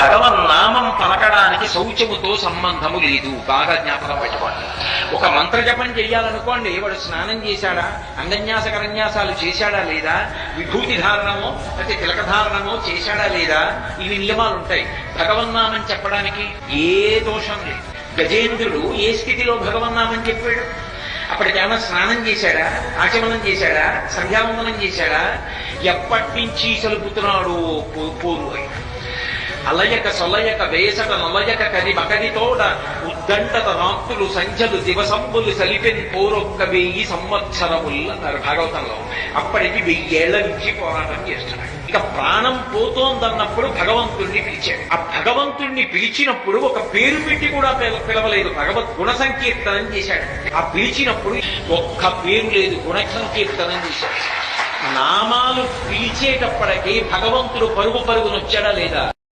భగవన్నామం పలకడానికి శౌచముతో సంబంధము లేదు. బాగా జ్ఞాపకం పెట్టుకోండి. ఒక మంత్ర జపం చెయ్యాలనుకోండి, వాడు స్నానం చేశాడా, అంగన్యాస కరన్యాసాలు చేశాడా లేదా, విభూతి ధారణమో అయితే తిలక ధారణమో చేశాడా లేదా, ఇవి నియమాలు ఉంటాయి. భగవన్నామం చెప్పడానికి ఏ దోషం లేదు. గజేంద్రుడు ఏ స్థితిలో భగవన్నామం చెప్పాడు? అప్పటికేమన్నా స్నానం చేశాడా, ఆచమనం చేశాడా, సంధ్యావందనం చేశాడా? ఎప్పటి నుంచి సలుపుతున్నాడు పోరు. అలయక సొలయక వేసట నొలయక కది మకదితోడ ఉద్దంటత రాత్రులు సంఖ్యలు దివసంబులు సలిపెన్ పోరొక్క 1000 సంవత్సరములు అన్నారు భాగవతంలో. అప్పటికి 1000 ఏళ్ల నుంచి పోరాటం చేస్తున్నాడు. ఇక ప్రాణం పోతోందన్నప్పుడు భగవంతుణ్ణి పిలిచాడు. ఆ భగవంతుణ్ణి పిలిచినప్పుడు ఒక పేరు పెట్టి కూడా పిలవలేదు, భగవద్ గుణ సంకీర్తనం చేశాడు. ఆ పిలిచినప్పుడు ఒక్క పేరు లేదు, గుణ సంకీర్తనం చేశాడు. నామాలు పిలిచేటప్పటికీ భగవంతుడు పరుగు పరుగునొచ్చాడా లేదా?